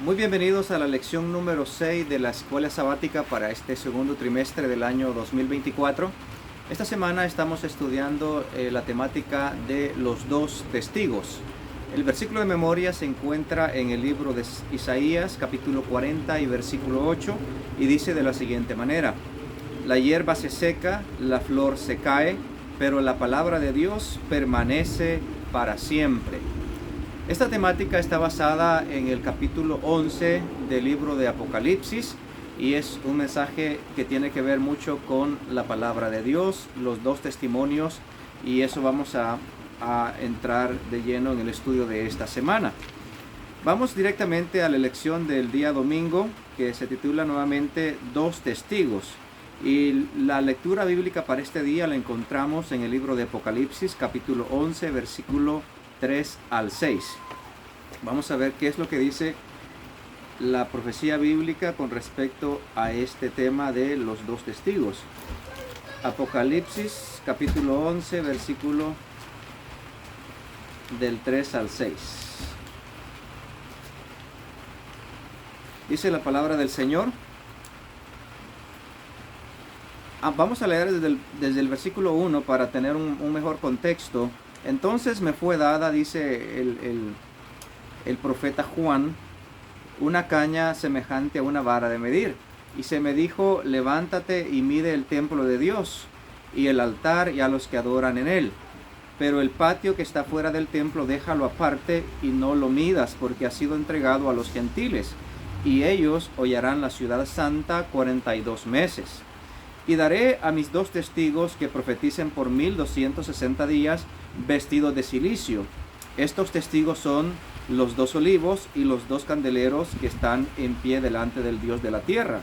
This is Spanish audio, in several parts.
Muy bienvenidos a la lección número 6 de la escuela sabática para este segundo trimestre del año 2024. Esta semana estamos estudiando la temática de los dos testigos. El versículo de memoria se encuentra en el libro de Isaías, capítulo 40 y versículo 8, y dice de la siguiente manera: La hierba se seca, la flor se cae, pero la palabra de Dios permanece para siempre. Esta temática está basada en el capítulo 11 del libro de Apocalipsis y es un mensaje que tiene que ver mucho con la palabra de Dios, los dos testimonios, y eso vamos a entrar de lleno en el estudio de esta semana. Vamos directamente a la lección del día domingo, que se titula nuevamente Dos testigos, y la lectura bíblica para este día la encontramos en el libro de Apocalipsis, capítulo 11, versículo 3 al 6. Vamos a ver qué es lo que dice la profecía bíblica con respecto a este tema de los dos testigos. Apocalipsis capítulo 11, versículo del 3 al 6. Dice la palabra del Señor. Vamos a leer desde el versículo 1 para tener un mejor contexto. Entonces me fue dada, dice el profeta Juan, una caña semejante a una vara de medir. Y se me dijo: levántate y mide el templo de Dios, y el altar y a los que adoran en él. Pero el patio que está fuera del templo déjalo aparte y no lo midas, porque ha sido entregado a los gentiles, y ellos hollarán la ciudad santa 42 meses. Y daré a mis dos testigos que profeticen por 1260 días, vestidos de cilicio. Estos testigos son los dos olivos y los dos candeleros que están en pie delante del Dios de la tierra.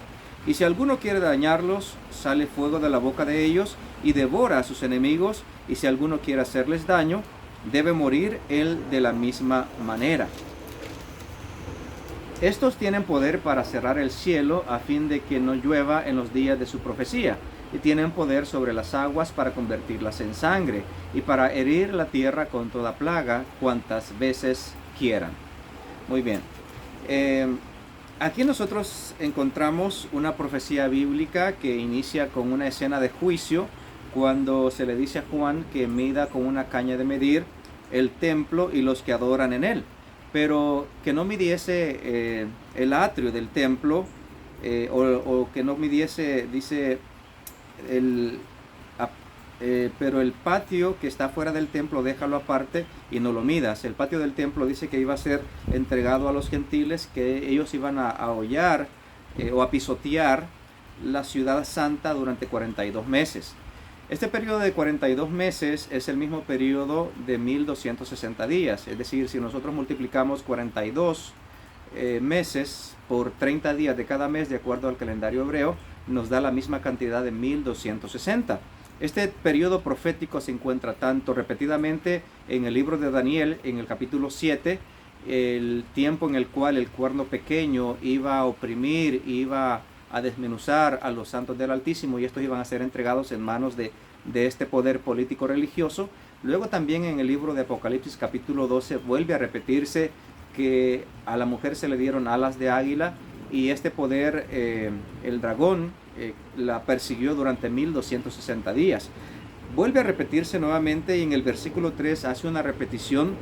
Y si alguno quiere dañarlos, sale fuego de la boca de ellos y devora a sus enemigos. Y si alguno quiere hacerles daño, debe morir él de la misma manera. Estos tienen poder para cerrar el cielo a fin de que no llueva en los días de su profecía, y tienen poder sobre las aguas para convertirlas en sangre, y para herir la tierra con toda plaga cuantas veces quieran. Muy bien. Aquí nosotros encontramos una profecía bíblica que inicia con una escena de juicio, cuando se le dice a Juan que mida con una caña de medir el templo y los que adoran en él, pero que no midiese el atrio del templo, o que no midiese, dice, pero el patio que está fuera del templo déjalo aparte y no lo midas. El patio del templo dice que iba a ser entregado a los gentiles, que ellos iban a hollar o a pisotear la ciudad santa durante 42 meses. Este periodo de 42 meses es el mismo periodo de 1260 días, es decir, si nosotros multiplicamos 42 meses por 30 días de cada mes de acuerdo al calendario hebreo, nos da la misma cantidad de 1260. Este periodo profético se encuentra tanto repetidamente en el libro de Daniel, en el capítulo 7, el tiempo en el cual el cuerno pequeño iba a oprimir, iba a desmenuzar a los santos del Altísimo, y estos iban a ser entregados en manos de este poder político religioso. Luego también en el libro de Apocalipsis capítulo 12 vuelve a repetirse que a la mujer se le dieron alas de águila, y este poder, el dragón, la persiguió durante 1260 días. Vuelve a repetirse nuevamente, y en el versículo 3 hace una repetición.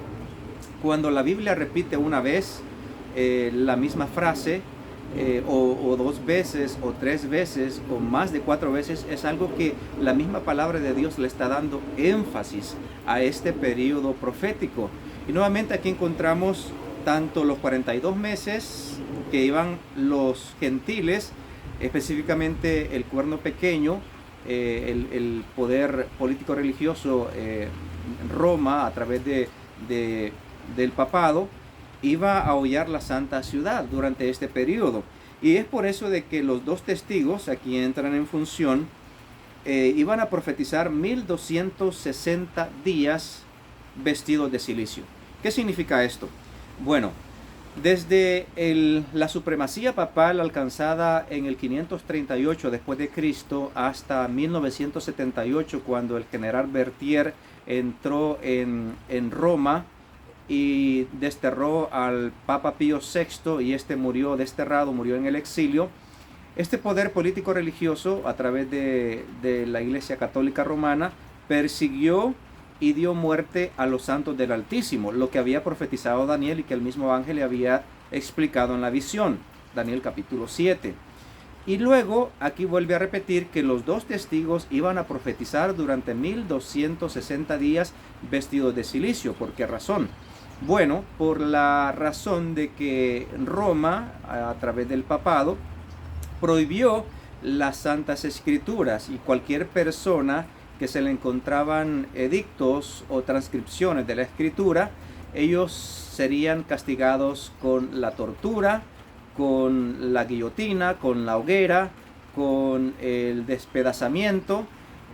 Cuando la Biblia repite una vez la misma frase, o dos veces, o tres veces, o más de 4 veces, es algo que la misma palabra de Dios le está dando énfasis a este periodo profético. Y nuevamente aquí encontramos tanto los 42 meses que iban los gentiles, específicamente el cuerno pequeño, el poder político religioso, Roma, a través del papado, iba a hollar la santa ciudad durante este periodo. Y es por eso de que los dos testigos aquí entran en función. Iban a profetizar 1260 días vestidos de cilicio. ¿Qué significa esto? Bueno, desde la supremacía papal alcanzada en el 538 después de Cristo hasta 1978, cuando el general Berthier entró en Roma y desterró al Papa Pío VI, y este murió desterrado, murió en el exilio. Este poder político religioso, a través de la Iglesia Católica Romana, persiguió y dio muerte a los santos del Altísimo, lo que había profetizado Daniel y que el mismo ángel le había explicado en la visión, Daniel capítulo 7. Y luego aquí vuelve a repetir que los dos testigos iban a profetizar durante 1260 días vestidos de cilicio. ¿Por qué razón? Bueno, por la razón de que Roma, a través del papado, prohibió las Santas Escrituras, y cualquier persona que se le encontraban edictos o transcripciones de la Escritura, ellos serían castigados con la tortura, con la guillotina, con la hoguera, con el despedazamiento,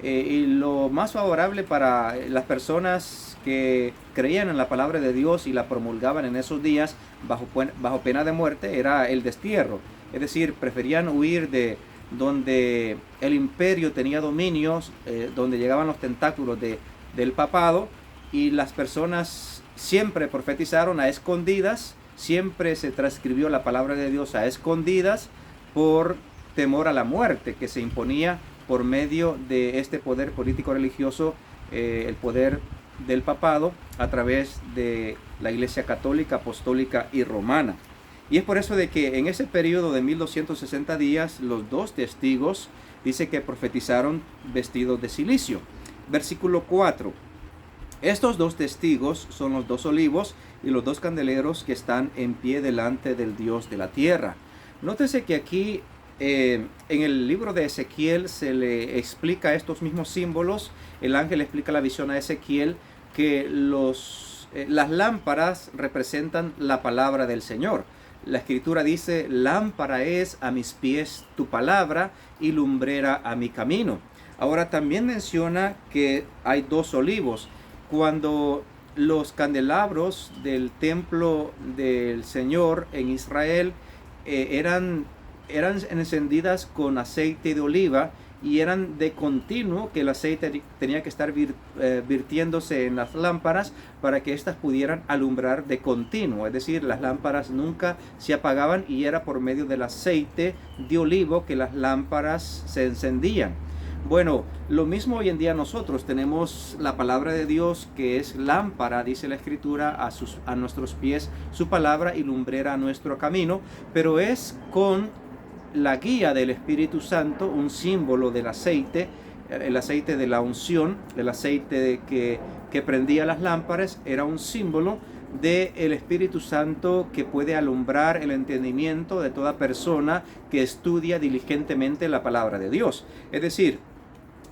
y lo más favorable para las personas que creían en la palabra de Dios y la promulgaban en esos días bajo pena de muerte era el destierro. Es decir, preferían huir de donde el imperio tenía dominios, donde llegaban los tentáculos del papado, y las personas siempre profetizaron a escondidas, siempre se transcribió la palabra de Dios a escondidas por temor a la muerte que se imponía por medio de este poder político religioso, el poder del papado a través de la Iglesia Católica, Apostólica y Romana. Y es por eso de que en ese periodo de 1260 días los dos testigos dice que profetizaron vestidos de cilicio. Versículo 4. Estos dos testigos son los dos olivos y los dos candeleros que están en pie delante del Dios de la tierra. Nótese que aquí en el libro de Ezequiel se le explica estos mismos símbolos. El ángel explica la visión a Ezequiel que las lámparas representan la palabra del Señor. La escritura dice: lámpara es a mis pies tu palabra y lumbrera a mi camino. Ahora también menciona que hay dos olivos. Cuando los candelabros del templo del Señor en Israel eran encendidas con aceite de oliva, y eran de continuo, que el aceite tenía que estar virtiéndose en las lámparas para que éstas pudieran alumbrar de continuo. Es decir, las lámparas nunca se apagaban, y era por medio del aceite de olivo que las lámparas se encendían. Bueno, lo mismo hoy en día nosotros tenemos la palabra de Dios, que es lámpara, dice la escritura, a nuestros pies su palabra, y lumbrera a nuestro camino, pero es con la guía del Espíritu Santo, un símbolo del aceite, el aceite de la unción, el aceite que prendía las lámparas, era un símbolo del Espíritu Santo que puede alumbrar el entendimiento de toda persona que estudia diligentemente la palabra de Dios. Es decir,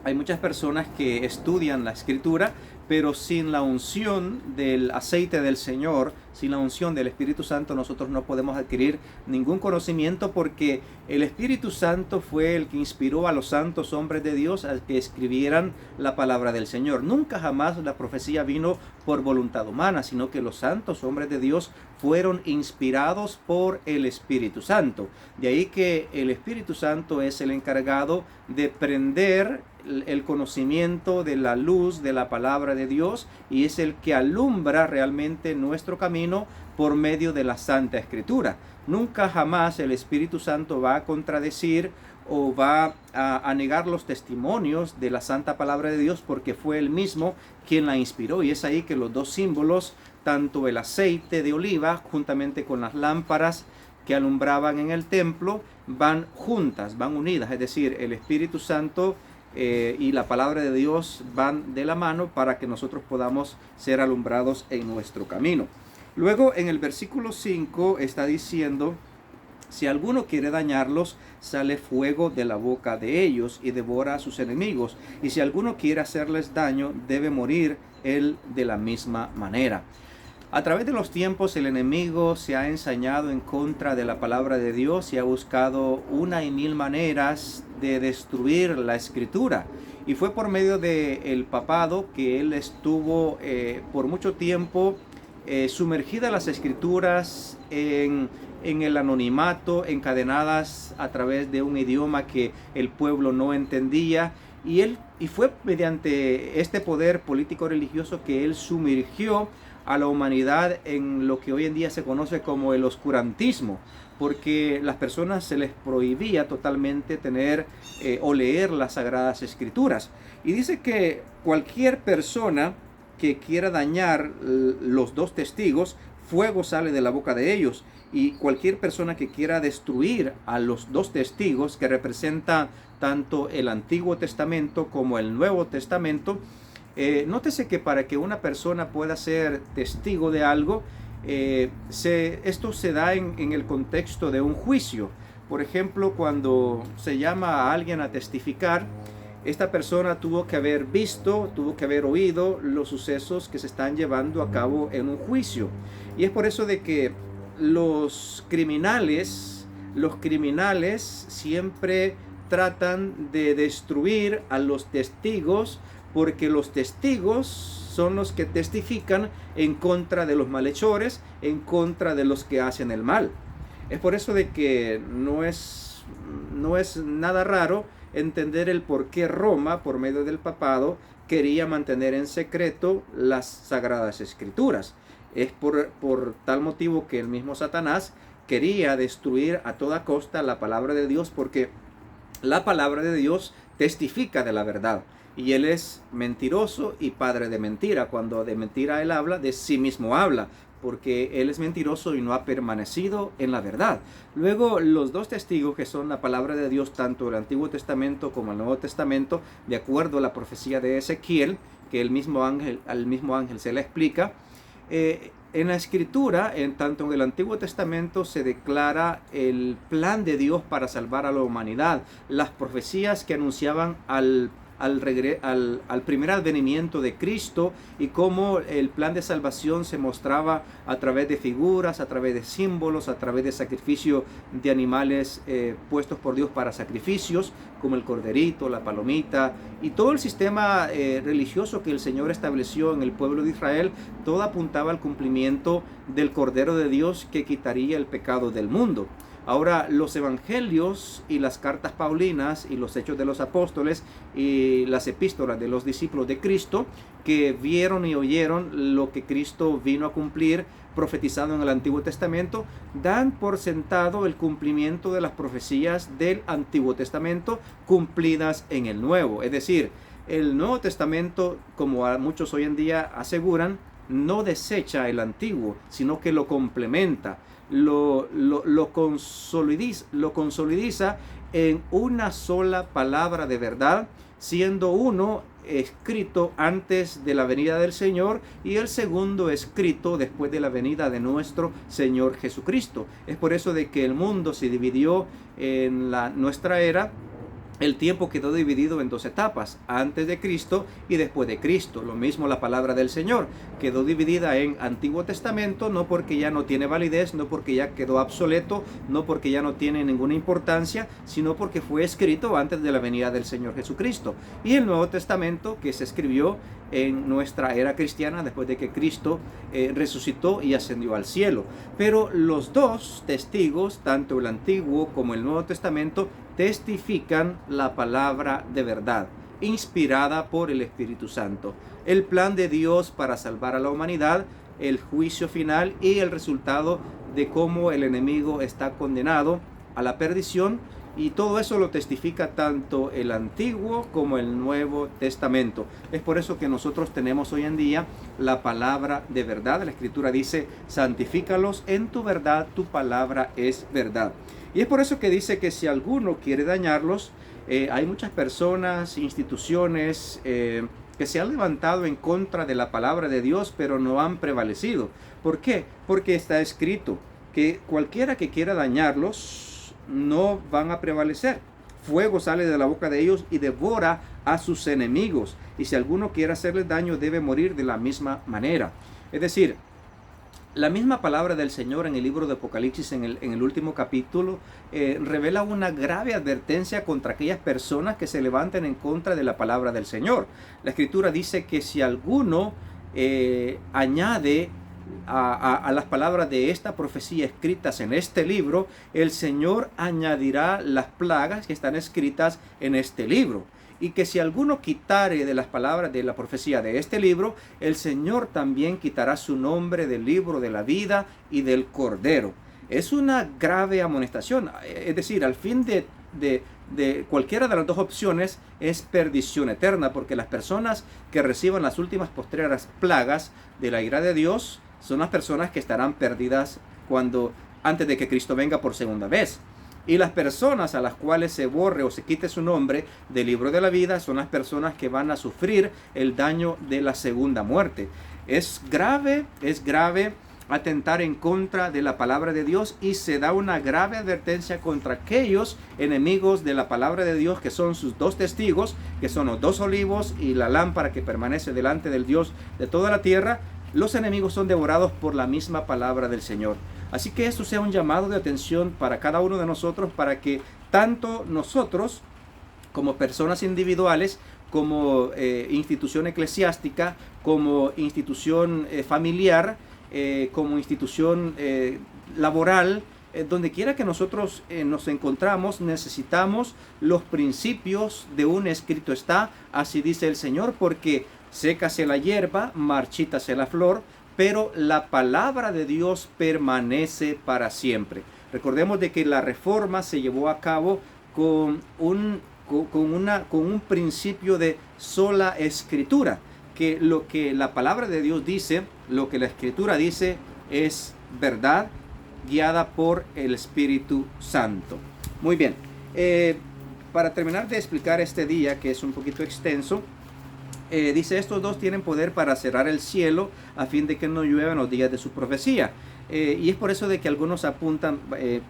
hay muchas personas que estudian la Escritura, pero sin la unción del aceite del Señor, sin la unción del Espíritu Santo, nosotros no podemos adquirir ningún conocimiento, porque el Espíritu Santo fue el que inspiró a los santos hombres de Dios a que escribieran la palabra del Señor. Nunca jamás la profecía vino por voluntad humana, sino que los santos hombres de Dios fueron inspirados por el Espíritu Santo. De ahí que el Espíritu Santo es el encargado de prender el conocimiento de la luz de la palabra de Dios, y es el que alumbra realmente nuestro camino por medio de la Santa Escritura. Nunca jamás el Espíritu Santo va a contradecir o va a negar los testimonios de la Santa Palabra de Dios, porque fue él mismo quien la inspiró. Y es ahí que los dos símbolos, tanto el aceite de oliva juntamente con las lámparas que alumbraban en el templo, van juntas, van unidas. Es decir, el Espíritu Santo y la palabra de Dios van de la mano para que nosotros podamos ser alumbrados en nuestro camino. Luego en el versículo 5 está diciendo: si alguno quiere dañarlos, sale fuego de la boca de ellos y devora a sus enemigos. Y si alguno quiere hacerles daño, debe morir él de la misma manera. A través de los tiempos el enemigo se ha ensañado en contra de la palabra de Dios y ha buscado una y mil maneras de destruir la Escritura. Y fue por medio del papado que él estuvo por mucho tiempo sumergida las Escrituras en el anonimato, encadenadas a través de un idioma que el pueblo no entendía. Y fue mediante este poder político religioso que él sumergió a la humanidad en lo que hoy en día se conoce como el oscurantismo, porque las personas se les prohibía totalmente tener o leer las Sagradas Escrituras. Y dice que cualquier persona que quiera dañar los dos testigos, fuego sale de la boca de ellos. Y cualquier persona que quiera destruir a los dos testigos, que representan tanto el Antiguo Testamento como el Nuevo Testamento, nótese que para que una persona pueda ser testigo de algo, esto se da en el contexto de un juicio. Por ejemplo, cuando se llama a alguien a testificar, esta persona tuvo que haber visto, tuvo que haber oído los sucesos que se están llevando a cabo en un juicio. Y es por eso de que los criminales siempre tratan de destruir a los testigos, porque los testigos son los que testifican en contra de los malhechores, en contra de los que hacen el mal. Es por eso de que no es nada raro entender el por qué Roma, por medio del papado, quería mantener en secreto las Sagradas Escrituras. Es por tal motivo que el mismo Satanás quería destruir a toda costa la palabra de Dios, porque la palabra de Dios testifica de la verdad. Y él es mentiroso y padre de mentira. Cuando de mentira él habla, de sí mismo habla, porque él es mentiroso y no ha permanecido en la verdad. Luego, los dos testigos, que son la palabra de Dios, tanto el Antiguo Testamento como el Nuevo Testamento, de acuerdo a la profecía de Ezequiel, que al mismo ángel se le explica, en la Escritura, tanto en el Antiguo Testamento, se declara el plan de Dios para salvar a la humanidad. Las profecías que anunciaban al primer advenimiento de Cristo, y cómo el plan de salvación se mostraba a través de figuras, a través de símbolos, a través de sacrificio de animales puestos por Dios para sacrificios, como el corderito, la palomita, y todo el sistema religioso que el Señor estableció en el pueblo de Israel. Todo apuntaba al cumplimiento del Cordero de Dios que quitaría el pecado del mundo. Ahora, los evangelios y las cartas paulinas y los hechos de los apóstoles y las epístolas de los discípulos de Cristo, que vieron y oyeron lo que Cristo vino a cumplir profetizado en el Antiguo Testamento, dan por sentado el cumplimiento de las profecías del Antiguo Testamento cumplidas en el Nuevo. Es decir, el Nuevo Testamento, como muchos hoy en día aseguran, no desecha el Antiguo, sino que lo complementa. Lo consolidiza en una sola palabra de verdad, siendo uno escrito antes de la venida del Señor y el segundo escrito después de la venida de nuestro Señor Jesucristo. Es por eso de que el mundo se dividió en nuestra era. El tiempo quedó dividido en dos etapas, antes de Cristo y después de Cristo. Lo mismo la palabra del Señor, quedó dividida en Antiguo Testamento, no porque ya no tiene validez, no porque ya quedó obsoleto, no porque ya no tiene ninguna importancia, sino porque fue escrito antes de la venida del Señor Jesucristo. Y el Nuevo Testamento, que se escribió en nuestra era cristiana, después de que Cristo resucitó y ascendió al cielo. Pero los dos testigos, tanto el Antiguo como el Nuevo Testamento, testifican la palabra de verdad, inspirada por el Espíritu Santo. El plan de Dios para salvar a la humanidad, el juicio final y el resultado de cómo el enemigo está condenado a la perdición. Y todo eso lo testifica tanto el Antiguo como el Nuevo Testamento. Es por eso que nosotros tenemos hoy en día la palabra de verdad. La Escritura dice: santifícalos en tu verdad, tu palabra es verdad. Y es por eso que dice que si alguno quiere dañarlos, hay muchas personas, instituciones que se han levantado en contra de la palabra de Dios, pero no han prevalecido. ¿Por qué? Porque está escrito que cualquiera que quiera dañarlos no van a prevalecer. Fuego sale de la boca de ellos y devora a sus enemigos. Y si alguno quiere hacerles daño, debe morir de la misma manera. Es decir, la misma palabra del Señor en el libro de Apocalipsis, en el último capítulo, revela una grave advertencia contra aquellas personas que se levanten en contra de la palabra del Señor. La Escritura dice que si alguno añade a las palabras de esta profecía escritas en este libro, el Señor añadirá las plagas que están escritas en este libro. y que si alguno quitare de las palabras de la profecía de este libro, el Señor también quitará su nombre del libro de la vida y del Cordero. Es una grave amonestación, es decir, al fin de cualquiera de las dos opciones es perdición eterna, porque las personas que reciban las últimas postreras plagas de la ira de Dios son las personas que estarán perdidas antes de que Cristo venga por segunda vez. Y las personas a las cuales se borre o se quite su nombre del libro de la vida son las personas que van a sufrir el daño de la segunda muerte. Es grave atentar en contra de la palabra de Dios, y se da una grave advertencia contra aquellos enemigos de la palabra de Dios, que son sus dos testigos, que son los dos olivos y la lámpara que permanece delante del Dios de toda la tierra. Los enemigos son devorados por la misma palabra del Señor. Así que esto sea un llamado de atención para cada uno de nosotros, para que tanto nosotros como personas individuales, como institución eclesiástica, como institución familiar, como institución laboral, donde quiera que nosotros nos encontramos, necesitamos los principios de un escrito está, así dice el Señor, porque sécase la hierba, marchítase la flor, pero la palabra de Dios permanece para siempre. Recordemos de que la reforma se llevó a cabo con un principio de sola escritura, que lo que la palabra de Dios dice, lo que la escritura dice, es verdad, guiada por el Espíritu Santo. Muy bien, para terminar de explicar este día, que es un poquito extenso, dice: estos dos tienen poder para cerrar el cielo a fin de que no llueva en los días de su profecía. Y es por eso de que algunos apuntan,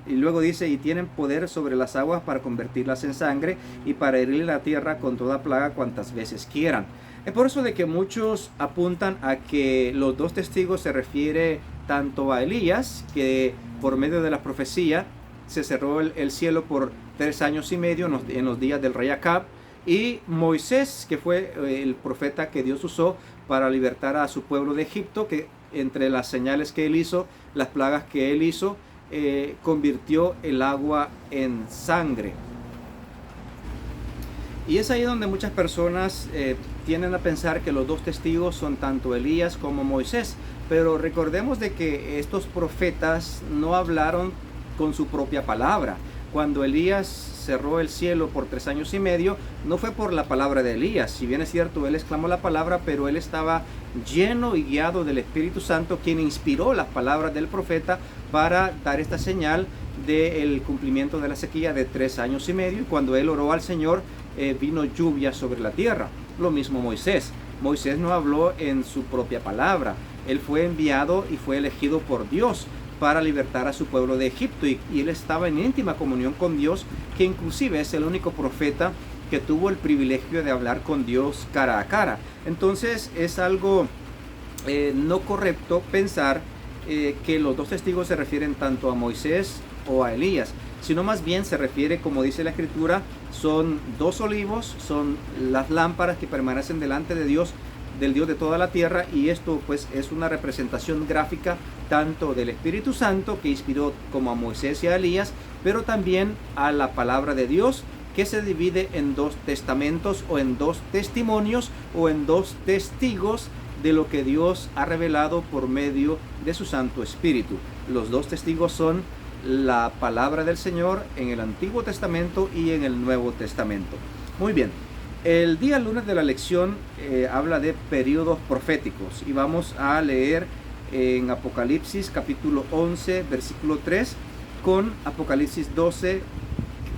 y luego dice: y tienen poder sobre las aguas para convertirlas en sangre y para herir la tierra con toda plaga cuantas veces quieran. Es por eso de que muchos apuntan a que los dos testigos se refiere tanto a Elías, que por medio de la profecía se cerró el cielo por 3 años y medio en los días del rey Acab, y Moisés, que fue el profeta que Dios usó para libertar a su pueblo de Egipto, que entre las señales que él hizo, las plagas que él hizo, convirtió el agua en sangre. Y es ahí donde muchas personas tienden a pensar que los dos testigos son tanto Elías como Moisés, pero recordemos de que estos profetas no hablaron con su propia palabra. Cuando Elías cerró el cielo por 3 años y medio, no fue por la palabra de Elías. Si bien es cierto, él exclamó la palabra, pero él estaba lleno y guiado del Espíritu Santo, quien inspiró las palabras del profeta para dar esta señal del cumplimiento de la sequía de 3 años y medio. Y cuando él oró al Señor, vino lluvia sobre la tierra. Lo mismo Moisés. Moisés no habló en su propia palabra. Él fue enviado y fue elegido por Dios para libertar a su pueblo de Egipto, y él estaba en íntima comunión con Dios, que inclusive es el único profeta que tuvo el privilegio de hablar con Dios cara a cara. Entonces es algo no correcto pensar que los dos testigos se refieren tanto a Moisés o a Elías, sino más bien se refiere, como dice la Escritura, son dos olivos, son las lámparas que permanecen delante de Dios, del Dios de toda la tierra, y esto pues es una representación gráfica tanto del Espíritu Santo, que inspiró como a Moisés y a Elías, pero también a la palabra de Dios, que se divide en 2 testamentos, o en 2 testimonios, o en 2 testigos de lo que Dios ha revelado por medio de su Santo Espíritu. Los 2 testigos son la palabra del Señor en el Antiguo Testamento y en el Nuevo Testamento. Muy bien. El día lunes de la lección habla de periodos proféticos, y vamos a leer en Apocalipsis capítulo 11 versículo 3 con Apocalipsis 12,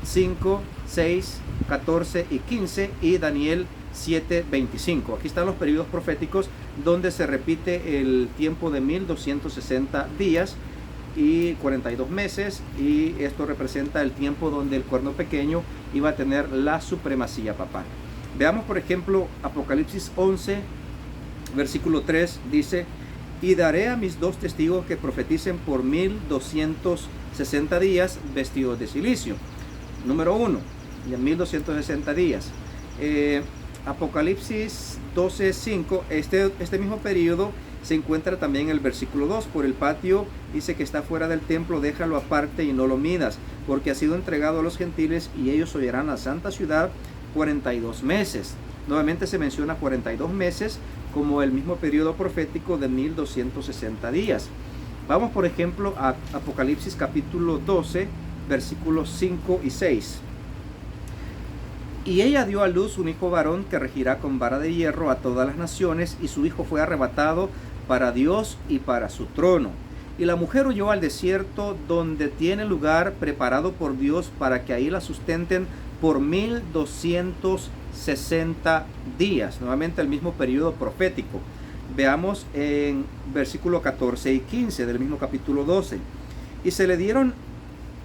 5, 6, 14 y 15 y Daniel 7, 25. Aquí están los periodos proféticos donde se repite el tiempo de 1260 días y 42 meses, y esto representa el tiempo donde el cuerno pequeño iba a tener la supremacía papal. Veamos por ejemplo Apocalipsis 11 versículo 3, dice: y daré a mis 2 testigos que profeticen por 1260 días vestidos de silicio. Número 1, ya 1260 días. Apocalipsis 12:5, este mismo periodo se encuentra también en el versículo 2. Por el patio dice que está fuera del templo, déjalo aparte y no lo midas, porque ha sido entregado a los gentiles, y ellos hollarán la santa ciudad 42 meses. Nuevamente se menciona 42 meses como el mismo periodo profético de 1260 días. Vamos por ejemplo a Apocalipsis capítulo 12, versículos 5 y 6. Y ella dio a luz un hijo varón que regirá con vara de hierro a todas las naciones, y su hijo fue arrebatado para Dios y para su trono. Y la mujer huyó al desierto, donde tiene lugar preparado por Dios para que ahí la sustenten por 1260 días. Nuevamente el mismo periodo profético. Veamos en versículo 14 y 15 del mismo capítulo 12. Y se le dieron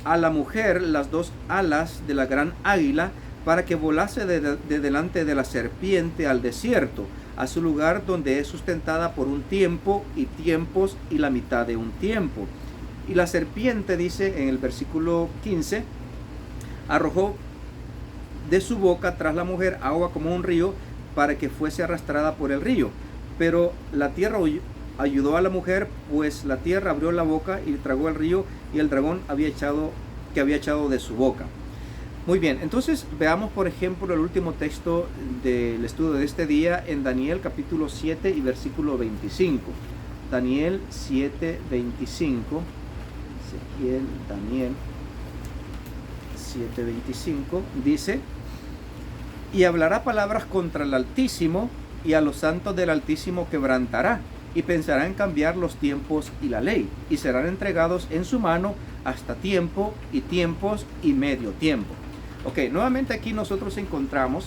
a la mujer las dos alas de la gran águila, para que volase de delante de la serpiente al desierto, a su lugar donde es sustentada por un tiempo y tiempos y la mitad de un tiempo. Y la serpiente, dice en el versículo 15, arrojó de su boca tras la mujer agua como un río, para que fuese arrastrada por el río. Pero la tierra ayudó a la mujer, pues la tierra abrió la boca y tragó el río, y el dragón había echado de su boca. Muy bien, entonces veamos por ejemplo el último texto del estudio de este día en Daniel capítulo 7 y versículo 25. Daniel 7, 25. Daniel 7, 25 dice: y hablará palabras contra el Altísimo, y a los santos del Altísimo quebrantará, y pensará en cambiar los tiempos y la ley, y serán entregados en su mano hasta tiempo y tiempos y medio tiempo. Ok, nuevamente aquí nosotros encontramos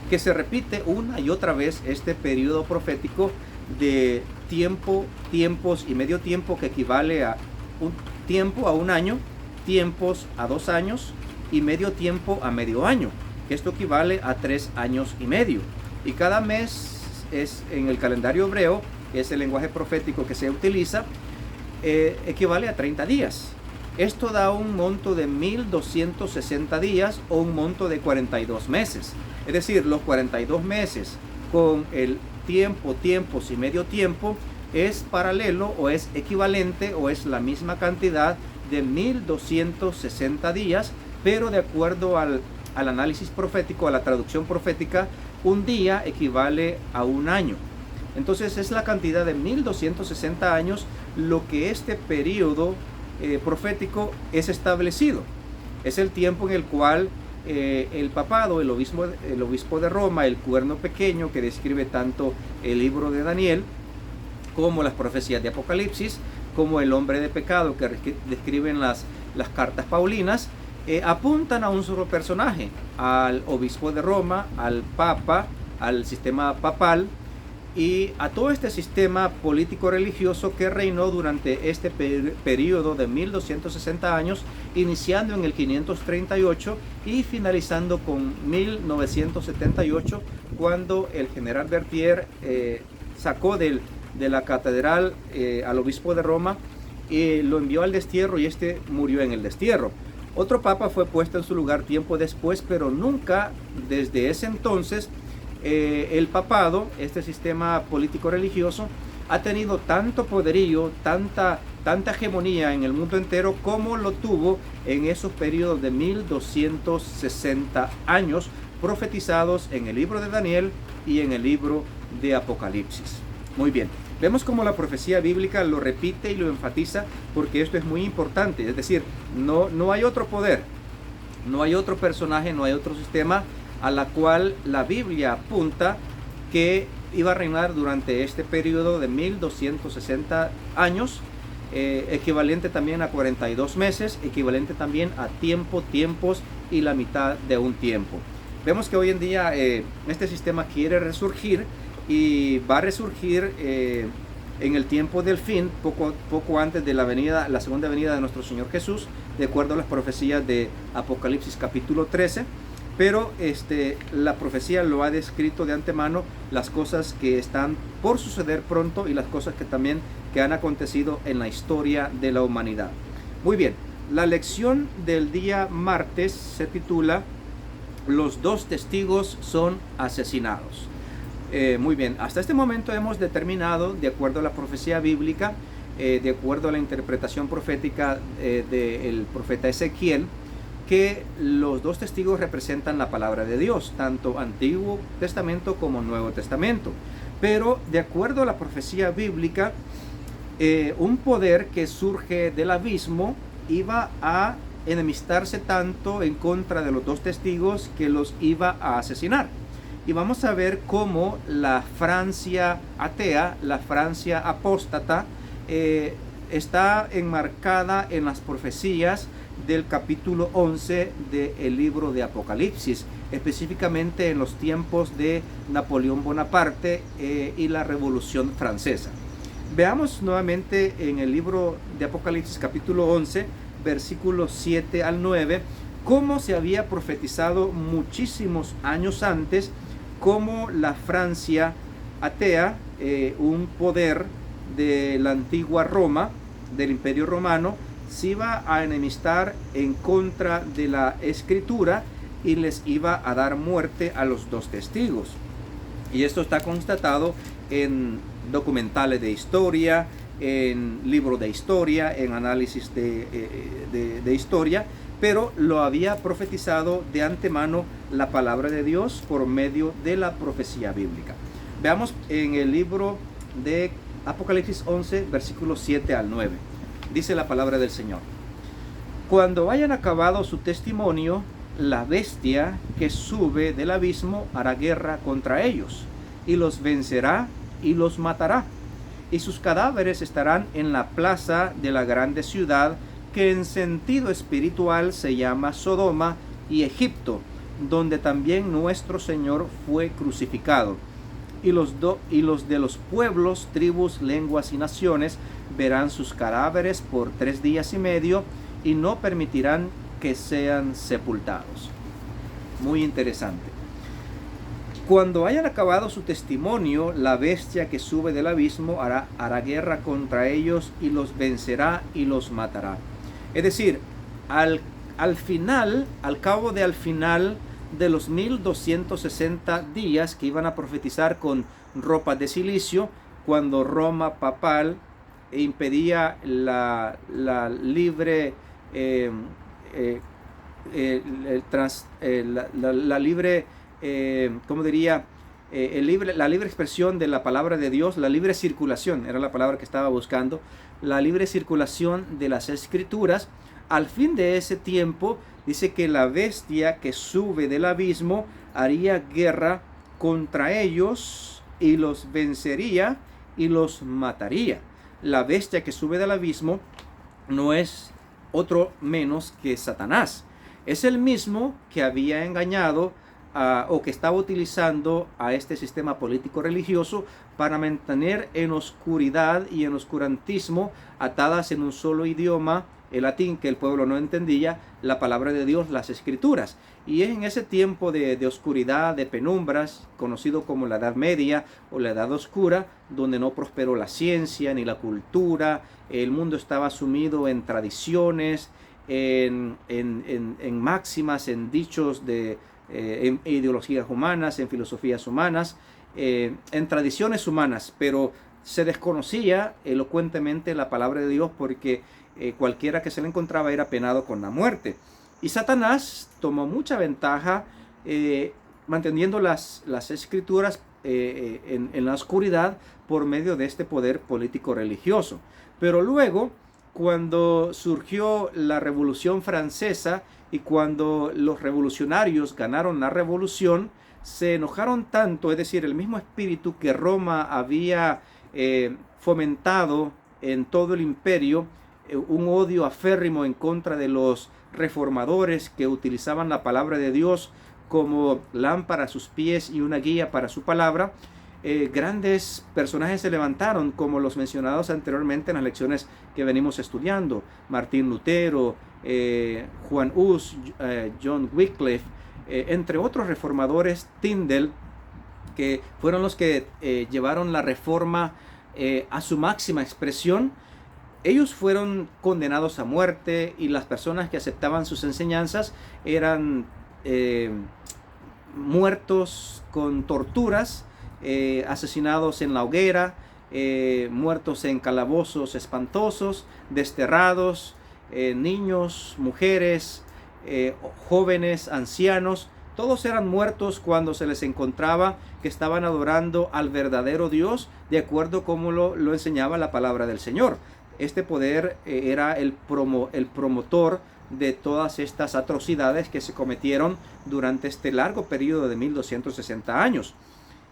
que se repite una y otra vez este periodo profético de tiempo, tiempos y medio tiempo, que equivale a un tiempo a un año, tiempos a 2 años y medio tiempo a medio año, que esto equivale a 3 años y medio. Y cada mes es en el calendario hebreo, que es el lenguaje profético que se utiliza, equivale a 30 días. Esto da un monto de 1260 días o un monto de 42 meses. Es decir, los 42 meses con el tiempo, tiempos y medio tiempo es paralelo o es equivalente o es la misma cantidad de 1260 días, pero de acuerdo al análisis profético, a la traducción profética, un día equivale a un año. Entonces es la cantidad de 1260 años lo que este periodo profético es establecido. Es el tiempo en el cual el papado, el obispo de Roma, el cuerno pequeño que describe tanto el libro de Daniel como las profecías de Apocalipsis, como el hombre de pecado que describen las cartas paulinas, apuntan a un solo personaje, al obispo de Roma, al papa, al sistema papal y a todo este sistema político religioso que reinó durante este periodo de 1260 años, iniciando en el 538 y finalizando con 1978, cuando el general Berthier sacó de la catedral al obispo de Roma y lo envió al destierro, y este murió en el destierro. Otro papa fue puesto en su lugar tiempo después, pero nunca desde ese entonces el papado, este sistema político religioso, ha tenido tanto poderío, tanta hegemonía en el mundo entero como lo tuvo en esos periodos de 1260 años profetizados en el libro de Daniel y en el libro de Apocalipsis. Muy bien, vemos como la profecía bíblica lo repite y lo enfatiza, porque esto es muy importante. Es decir, no hay otro poder, no hay otro personaje, no hay otro sistema a la cual la Biblia apunta que iba a reinar durante este periodo de 1260 años, equivalente también a 42 meses, equivalente también a tiempos y la mitad de un tiempo. Vemos que hoy en día este sistema quiere resurgir, y va a resurgir en el tiempo del fin, poco antes de la segunda venida de nuestro Señor Jesús, de acuerdo a las profecías de Apocalipsis capítulo 13. Pero la profecía lo ha descrito de antemano, las cosas que están por suceder pronto y las cosas que han acontecido en la historia de la humanidad. Muy bien, la lección del día martes se titula "Los 2 testigos son asesinados". Muy bien, hasta este momento hemos determinado, de acuerdo a la profecía bíblica, de acuerdo a la interpretación profética del profeta Ezequiel, que los dos testigos representan la palabra de Dios, tanto Antiguo Testamento como Nuevo Testamento. Pero de acuerdo a la profecía bíblica, un poder que surge del abismo iba a enemistarse tanto en contra de los dos testigos que los iba a asesinar. Y vamos a ver cómo la Francia atea, la Francia apóstata, está enmarcada en las profecías del capítulo 11 del libro de Apocalipsis, específicamente en los tiempos de Napoleón Bonaparte y la Revolución Francesa. Veamos nuevamente en el libro de Apocalipsis capítulo 11, versículos 7 al 9, cómo se había profetizado muchísimos años antes, cómo la Francia atea, un poder de la antigua Roma, del Imperio Romano, se iba a enemistar en contra de la Escritura y les iba a dar muerte a los dos testigos. Y esto está constatado en documentales de historia, en libros de historia, en análisis de historia, pero lo había profetizado de antemano la palabra de Dios por medio de la profecía bíblica. Veamos en el libro de Apocalipsis 11, versículos 7 al 9. Dice la palabra del Señor: cuando hayan acabado su testimonio, la bestia que sube del abismo hará guerra contra ellos, y los vencerá y los matará. Y sus cadáveres estarán en la plaza de la grande ciudad, que en sentido espiritual se llama Sodoma y Egipto, donde también nuestro Señor fue crucificado. Y los de los pueblos, tribus, lenguas y naciones verán sus cadáveres por 3 días y medio y no permitirán que sean sepultados. Muy interesante. Cuando hayan acabado su testimonio, la bestia que sube del abismo hará guerra contra ellos y los vencerá y los matará. Es decir, al final de los 1260 días que iban a profetizar con ropa de silicio, cuando Roma papal impedía la libre la libre expresión de la palabra de Dios, la libre circulación, era la palabra que estaba buscando, la libre circulación de las escrituras. Al fin de ese tiempo, dice que la bestia que sube del abismo haría guerra contra ellos y los vencería y los mataría. La bestia que sube del abismo no es otro menos que Satanás. Es el mismo que había engañado o que estaba utilizando a este sistema político religioso para mantener en oscuridad y en oscurantismo, atadas en un solo idioma, el latín, que el pueblo no entendía, la palabra de Dios, las escrituras. Y es en ese tiempo de oscuridad, de penumbras, conocido como la Edad Media o la Edad Oscura, donde no prosperó la ciencia ni la cultura. El mundo estaba sumido en tradiciones, en máximas, en dichos en ideologías humanas, en filosofías humanas, en tradiciones humanas, pero se desconocía elocuentemente la palabra de Dios, porque cualquiera que se le encontraba era penado con la muerte. Y Satanás tomó mucha ventaja manteniendo las escrituras en la oscuridad por medio de este poder político religioso. Pero luego, cuando surgió la Revolución Francesa y cuando los revolucionarios ganaron la revolución, se enojaron tanto, es decir, el mismo espíritu que Roma había fomentado en todo el imperio, un odio aférrimo en contra de los reformadores que utilizaban la palabra de Dios como lámpara a sus pies y una guía para su palabra. Grandes personajes se levantaron, como los mencionados anteriormente en las lecciones que venimos estudiando: Martín Lutero, Juan Hus, John Wycliffe, entre otros reformadores, Tyndale, que fueron los que llevaron la reforma a su máxima expresión. Ellos fueron condenados a muerte y las personas que aceptaban sus enseñanzas eran muertos con torturas, asesinados en la hoguera, muertos en calabozos espantosos, desterrados, niños, mujeres, jóvenes, ancianos, todos eran muertos cuando se les encontraba que estaban adorando al verdadero Dios, de acuerdo como lo enseñaba la palabra del Señor. Este poder era el promotor de todas estas atrocidades que se cometieron durante este largo periodo de 1260 años.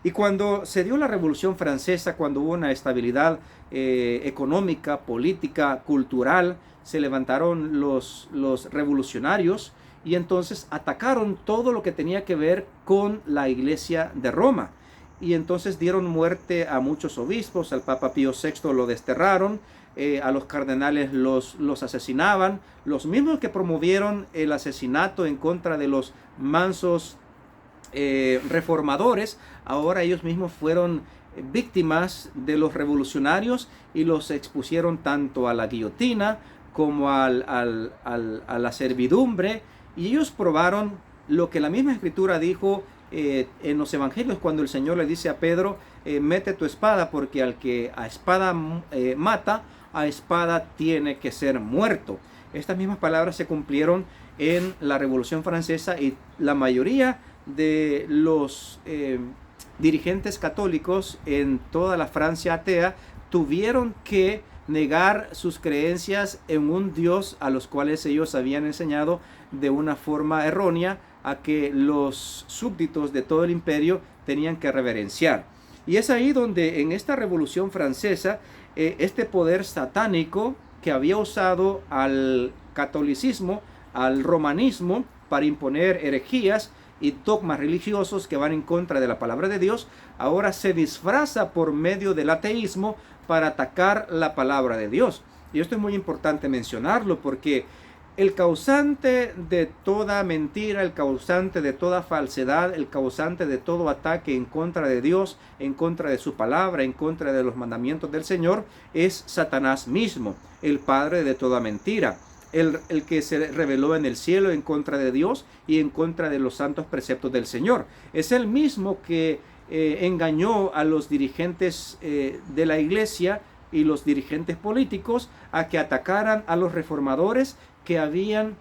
Y cuando se dio la Revolución Francesa, cuando hubo una estabilidad económica, política, cultural, se levantaron los revolucionarios y entonces atacaron todo lo que tenía que ver con la Iglesia de Roma. Y entonces dieron muerte a muchos obispos, al Papa Pío VI lo desterraron, a los cardenales los asesinaban, los mismos que promovieron el asesinato en contra de los mansos reformadores, ahora ellos mismos fueron víctimas de los revolucionarios y los expusieron tanto a la guillotina como a la servidumbre, y ellos probaron lo que la misma Escritura dijo en los evangelios, cuando el Señor le dice a Pedro, mete tu espada, porque al que a espada mata, a espada tiene que ser muerto. Estas mismas palabras se cumplieron en la Revolución Francesa, y la mayoría de los dirigentes católicos en toda la Francia atea tuvieron que negar sus creencias en un Dios a los cuales ellos habían enseñado de una forma errónea a que los súbditos de todo el imperio tenían que reverenciar. Y es ahí donde en esta Revolución Francesa este poder satánico que había usado al catolicismo, al romanismo, para imponer herejías y dogmas religiosos que van en contra de la palabra de Dios, ahora se disfraza por medio del ateísmo para atacar la palabra de Dios. Y esto es muy importante mencionarlo, porque el causante de toda mentira, el causante de toda falsedad, el causante de todo ataque en contra de Dios, en contra de su palabra, en contra de los mandamientos del Señor, es Satanás mismo, el padre de toda mentira. El que se rebeló en el cielo en contra de Dios y en contra de los santos preceptos del Señor. Es el mismo que engañó a los dirigentes de la iglesia y los dirigentes políticos a que atacaran a los reformadores que habían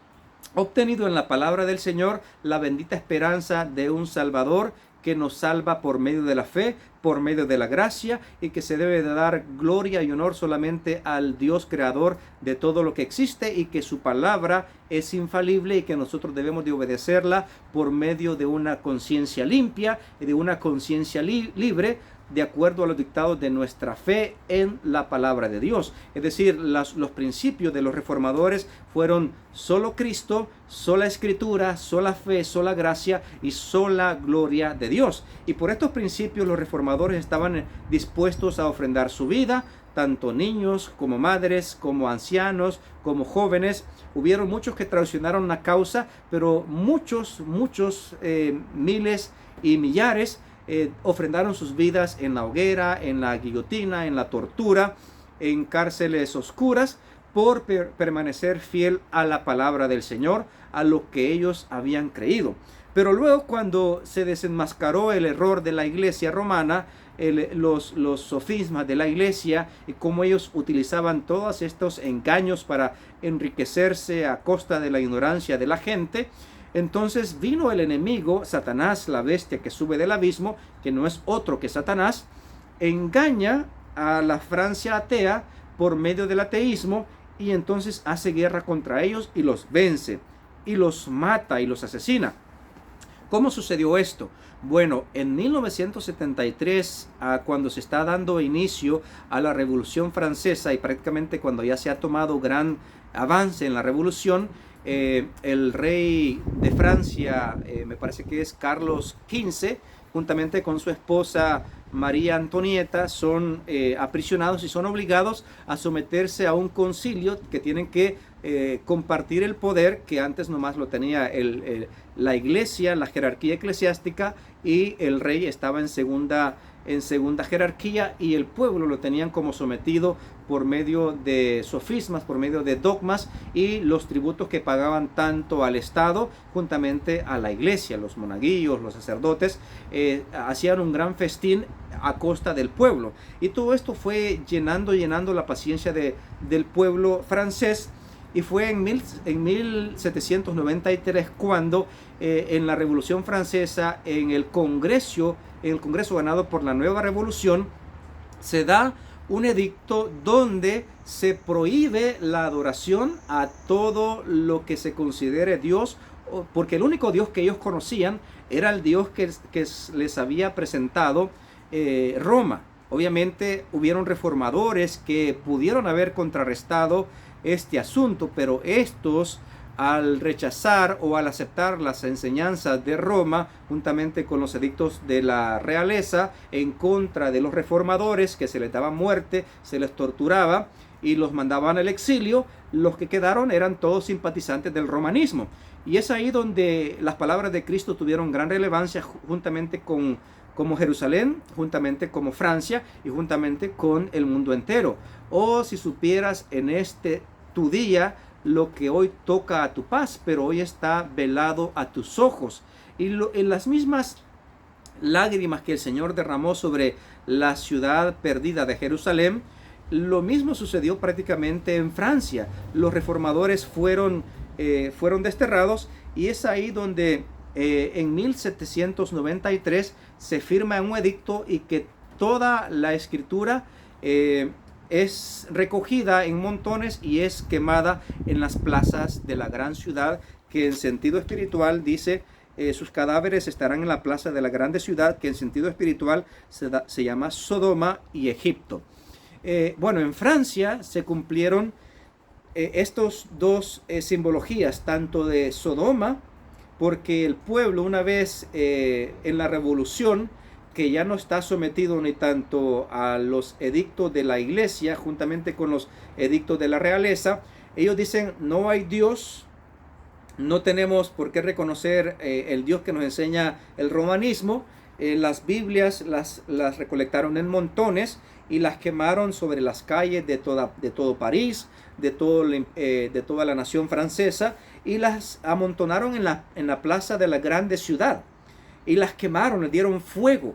obtenido en la palabra del Señor la bendita esperanza de un Salvador que nos salva por medio de la fe, por medio de la gracia, y que se debe de dar gloria y honor solamente al Dios creador de todo lo que existe, y que su palabra es infalible y que nosotros debemos de obedecerla por medio de una conciencia limpia y de una conciencia libre, de acuerdo a los dictados de nuestra fe en la palabra de Dios. Es decir, los principios de los reformadores fueron solo Cristo, sola Escritura, sola fe, sola gracia y sola gloria de Dios. Y por estos principios los reformadores estaban dispuestos a ofrendar su vida, tanto niños como madres, como ancianos, como jóvenes. Hubieron muchos que traicionaron la causa, pero muchos, miles y millares ofrendaron sus vidas en la hoguera, en la guillotina, en la tortura, en cárceles oscuras, por permanecer fiel a la palabra del Señor, a lo que ellos habían creído. Pero luego, cuando se desenmascaró el error de la iglesia romana, los sofismas de la iglesia y cómo ellos utilizaban todos estos engaños para enriquecerse a costa de la ignorancia de la gente, entonces vino el enemigo, Satanás, la bestia que sube del abismo, que no es otro que Satanás, engaña a la Francia atea por medio del ateísmo, y entonces hace guerra contra ellos y los vence, y los mata y los asesina. ¿Cómo sucedió esto? Bueno, en 1973, cuando se está dando inicio a la Revolución Francesa, y prácticamente cuando ya se ha tomado gran avance en la revolución, el rey de Francia, me parece que es Carlos XV, juntamente con su esposa María Antonieta, son aprisionados y son obligados a someterse a un concilio que tienen que compartir el poder que antes nomás lo tenía la iglesia, la jerarquía eclesiástica, y el rey estaba en segunda jerarquía, y el pueblo lo tenían como sometido por medio de sofismas, por medio de dogmas y los tributos que pagaban tanto al Estado juntamente a la iglesia. Los monaguillos, los sacerdotes hacían un gran festín a costa del pueblo, y todo esto fue llenando la paciencia del pueblo francés. y fue en 1793 cuando en la Revolución Francesa, en el Congreso ganado por la Nueva Revolución, se da un edicto donde se prohíbe la adoración a todo lo que se considere Dios, porque el único Dios que ellos conocían era el Dios que les había presentado Roma. Obviamente hubieron reformadores que pudieron haber contrarrestado este asunto, pero estos, al rechazar o al aceptar las enseñanzas de Roma, juntamente con los edictos de la realeza, en contra de los reformadores, que se les daba muerte, se les torturaba y los mandaban al exilio, los que quedaron eran todos simpatizantes del romanismo. Y es ahí donde las palabras de Cristo tuvieron gran relevancia, juntamente como Jerusalén, juntamente como Francia y juntamente con el mundo entero. Oh, si supieras en este tu día lo que hoy toca a tu paz, pero hoy está velado a tus ojos. Y en las mismas lágrimas que el Señor derramó sobre la ciudad perdida de Jerusalén, lo mismo sucedió prácticamente en Francia. Los reformadores fueron desterrados, y es ahí donde en 1793 se firma un edicto y que toda la escritura es recogida en montones y es quemada en las plazas de la gran ciudad, que en sentido espiritual dice sus cadáveres estarán en la plaza de la grande ciudad, que en sentido espiritual se llama Sodoma y Egipto. Bueno, en Francia se cumplieron estos dos simbologías, tanto de Sodoma, porque el pueblo, una vez en la revolución, que ya no está sometido ni tanto a los edictos de la iglesia, juntamente con los edictos de la realeza, ellos dicen: no hay Dios, no tenemos por qué reconocer el Dios que nos enseña el romanismo. Las Biblias las recolectaron en montones y las quemaron sobre las calles de todo París, de toda la nación francesa, y las amontonaron en la plaza de la grande ciudad y las quemaron, les dieron fuego.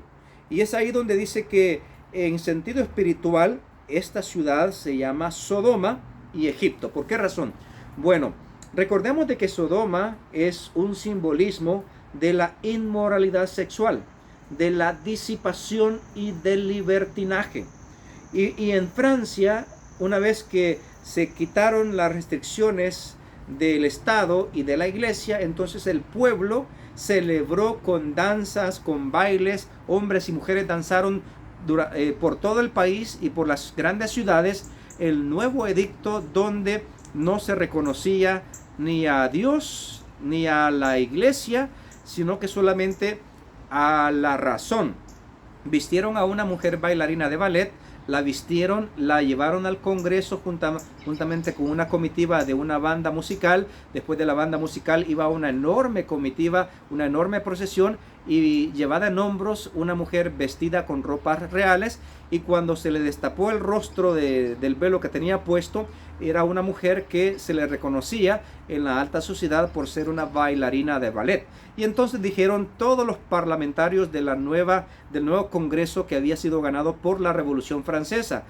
Y es ahí donde dice que en sentido espiritual esta ciudad se llama Sodoma y Egipto. ¿Por qué razón? Bueno, recordemos de que Sodoma es un simbolismo de la inmoralidad sexual, de la disipación y del libertinaje. Y en Francia, una vez que se quitaron las restricciones del Estado y de la iglesia, entonces el pueblo celebró con danzas, con bailes, hombres y mujeres danzaron por todo el país y por las grandes ciudades el nuevo edicto, donde no se reconocía ni a Dios ni a la iglesia, sino que solamente a la razón. Vistieron a una mujer bailarina de ballet, la vistieron, la llevaron al Congreso juntamente con una comitiva de una banda musical. Después de la banda musical iba una enorme comitiva, una enorme procesión, y llevada en hombros una mujer vestida con ropas reales, y cuando se le destapó el rostro del velo que tenía puesto, era una mujer que se le reconocía en la alta sociedad por ser una bailarina de ballet. Y entonces dijeron todos los parlamentarios del nuevo Congreso que había sido ganado por la Revolución Francesa: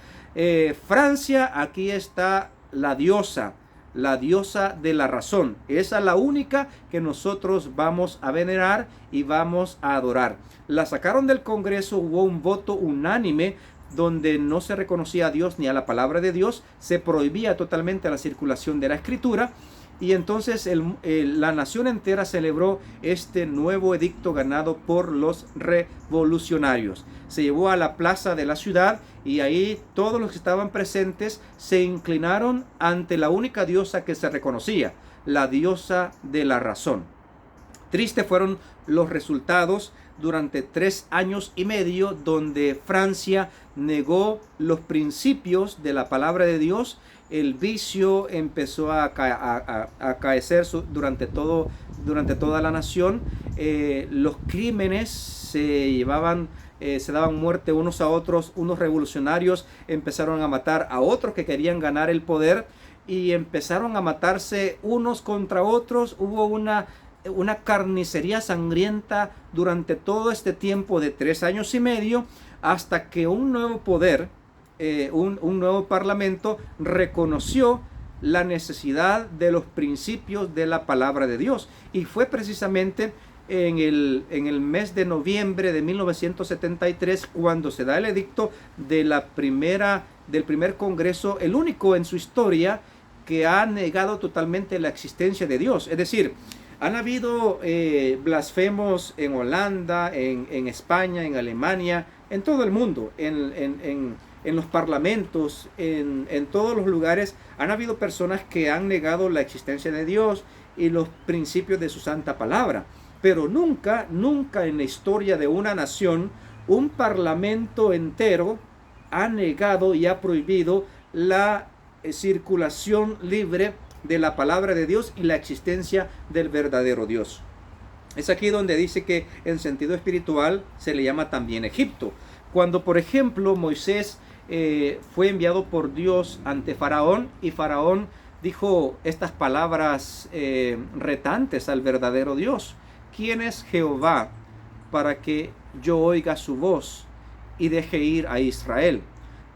Francia, aquí está la diosa de la razón. Esa es la única que nosotros vamos a venerar y vamos a adorar. La sacaron del Congreso, hubo un voto unánime donde no se reconocía a Dios ni a la palabra de Dios, se prohibía totalmente la circulación de la escritura, y entonces la nación entera celebró este nuevo edicto ganado por los revolucionarios. Se llevó a la plaza de la ciudad, y ahí todos los que estaban presentes se inclinaron ante la única diosa que se reconocía, la diosa de la razón. Tristes fueron los resultados durante 3 años y medio, donde Francia negó los principios de la palabra de Dios. El vicio empezó a acaecer durante toda la nación. Los crímenes se daban muerte unos a otros. Unos revolucionarios empezaron a matar a otros que querían ganar el poder, y empezaron a matarse unos contra otros. Hubo una carnicería sangrienta durante todo este tiempo de 3 años y medio, hasta que un nuevo poder, un nuevo parlamento reconoció la necesidad de los principios de la palabra de Dios. Y fue precisamente en el mes de noviembre de 1973 cuando se da el edicto de del primer congreso, el único en su historia que ha negado totalmente la existencia de Dios. Es decir, han habido blasfemos en Holanda, en España, en Alemania, en todo el mundo, en los parlamentos, en todos los lugares. Han habido personas que han negado la existencia de Dios y los principios de su santa palabra. Pero nunca en la historia de una nación, un parlamento entero ha negado y ha prohibido la circulación libre de la palabra de Dios y la existencia del verdadero Dios. Es aquí donde dice que en sentido espiritual se le llama también Egipto. Cuando, por ejemplo, Moisés fue enviado por Dios ante Faraón, y Faraón dijo estas palabras retantes al verdadero Dios: ¿quién es Jehová para que yo oiga su voz y deje ir a Israel?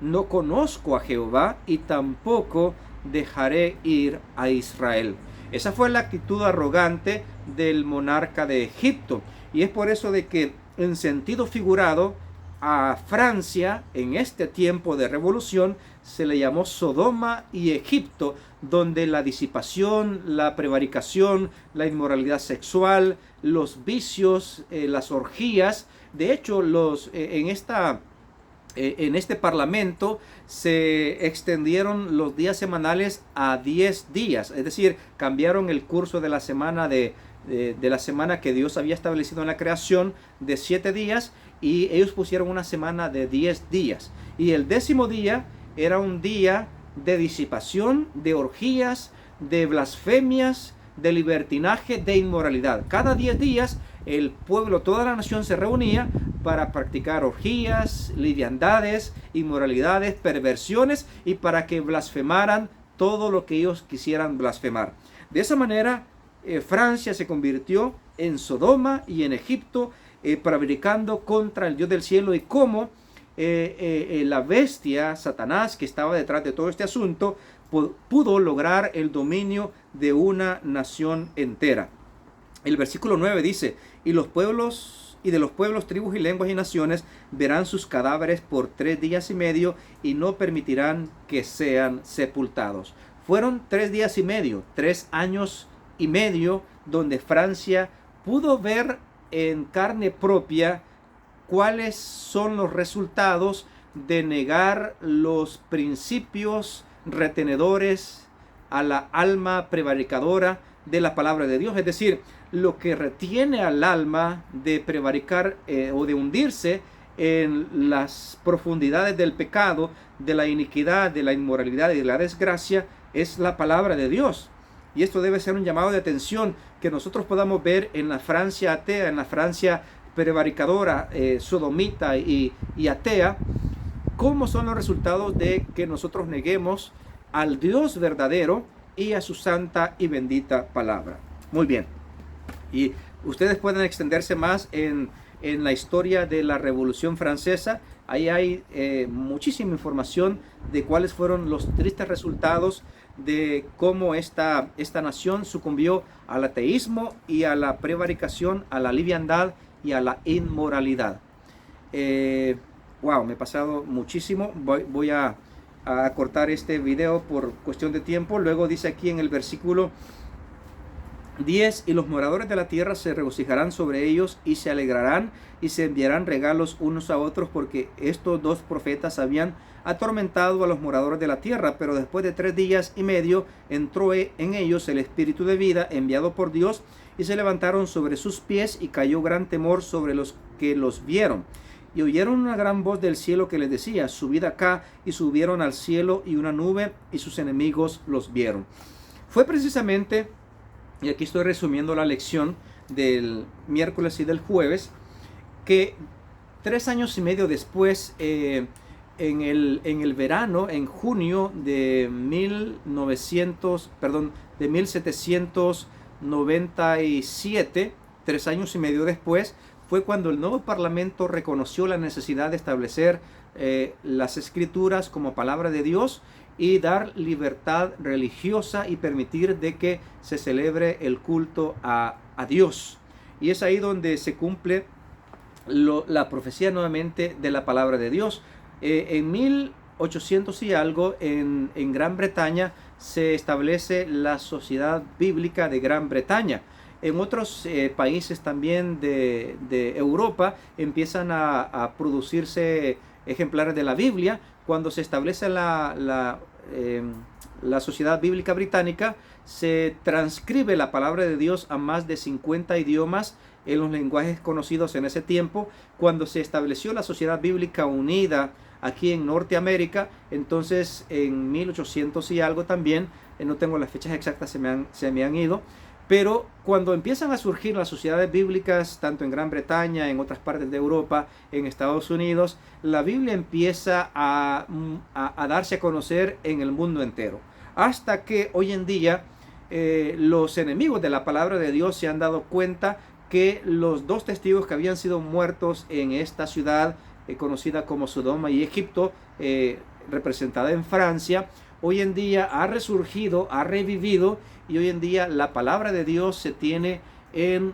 No conozco a Jehová y tampoco dejaré ir a Israel. Esa fue la actitud arrogante del monarca de Egipto. Y es por eso de que, en sentido figurado, a Francia en este tiempo de revolución se le llamó Sodoma y Egipto, donde la disipación, la prevaricación, la inmoralidad sexual, los vicios, las orgías. De hecho, en este parlamento se extendieron los días semanales a 10 días, es decir, cambiaron el curso de la semana de la semana que Dios había establecido en la creación de 7 días, y ellos pusieron una semana de 10 días. Y el 10º día era un día de disipación, de orgías, de blasfemias, de libertinaje, de inmoralidad. Cada 10 días el pueblo, toda la nación se reunía para practicar orgías, liviandades, inmoralidades, perversiones, y para que blasfemaran todo lo que ellos quisieran blasfemar. De esa manera, Francia se convirtió en Sodoma y en Egipto, prevaricando contra el Dios del cielo, y cómo la bestia, Satanás, que estaba detrás de todo este asunto, pudo lograr el dominio de una nación entera. El versículo 9 dice: y de los pueblos, tribus y lenguas y naciones verán sus cadáveres por 3 días y medio y no permitirán que sean sepultados. Fueron 3 días y medio, 3 años y medio, donde Francia pudo ver en carne propia cuáles son los resultados de negar los principios retenedores a la alma prevaricadora de la palabra de Dios. Es decir, lo que retiene al alma de prevaricar o de hundirse en las profundidades del pecado, de la iniquidad, de la inmoralidad y de la desgracia, es la palabra de Dios. Y esto debe ser un llamado de atención que nosotros podamos ver en la Francia atea, en la Francia prevaricadora, sodomita y atea, cómo son los resultados de que nosotros neguemos al Dios verdadero y a su santa y bendita palabra. Muy bien. Y ustedes pueden extenderse más en la historia de la Revolución Francesa. Ahí hay muchísima información de cuáles fueron los tristes resultados de cómo esta nación sucumbió al ateísmo y a la prevaricación, a la liviandad y a la inmoralidad. Wow, me he pasado muchísimo. Voy a cortar este video por cuestión de tiempo. Luego dice aquí en el versículo 10: y los moradores de la tierra se regocijarán sobre ellos y se alegrarán y se enviarán regalos unos a otros, porque estos 2 profetas habían atormentado a los moradores de la tierra. Pero después de 3 días y medio entró en ellos el espíritu de vida enviado por Dios, y se levantaron sobre sus pies, y cayó gran temor sobre los que los vieron. Y oyeron una gran voz del cielo que les decía: subid acá. Y subieron al cielo, y una nube, y sus enemigos los vieron. Fue precisamente, y aquí estoy resumiendo la lección del miércoles y del jueves, que 3 años y medio después, en el verano, en junio de 1797, 3 años y medio después, fue cuando el nuevo parlamento reconoció la necesidad de establecer las escrituras como palabra de Dios, y dar libertad religiosa y permitir de que se celebre el culto a Dios. Y es ahí donde se cumple la profecía nuevamente de la palabra de Dios. En 1800 y algo, en Gran Bretaña, se establece la Sociedad Bíblica de Gran Bretaña. En otros países también de Europa empiezan a producirse ejemplares de la Biblia. Cuando se establece la Sociedad Bíblica Británica, se transcribe la palabra de Dios a más de 50 idiomas en los lenguajes conocidos en ese tiempo. Cuando se estableció la Sociedad Bíblica Unida aquí en Norteamérica, entonces en 1800 y algo también, no tengo las fechas exactas, se me han ido, pero cuando empiezan a surgir las sociedades bíblicas, tanto en Gran Bretaña, en otras partes de Europa, en Estados Unidos, la Biblia empieza a darse a conocer en el mundo entero. Hasta que hoy en día los enemigos de la palabra de Dios se han dado cuenta que los dos testigos que habían sido muertos en esta ciudad conocida como Sodoma y Egipto, representada en Francia, hoy en día ha resurgido, ha revivido, y hoy en día la palabra de Dios se tiene en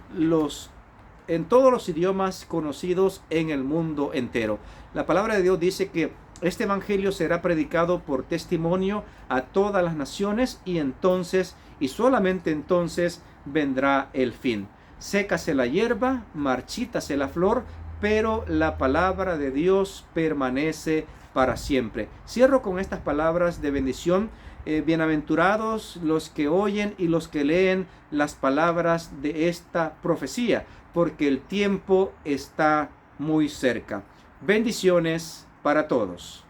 todos los idiomas conocidos en el mundo entero. La palabra de Dios dice que este evangelio será predicado por testimonio a todas las naciones, y entonces, y solamente entonces, vendrá el fin. Sécase la hierba, marchítase la flor, pero la palabra de Dios permanece para siempre. Cierro con estas palabras de bendición. Bienaventurados los que oyen y los que leen las palabras de esta profecía, porque el tiempo está muy cerca. Bendiciones para todos.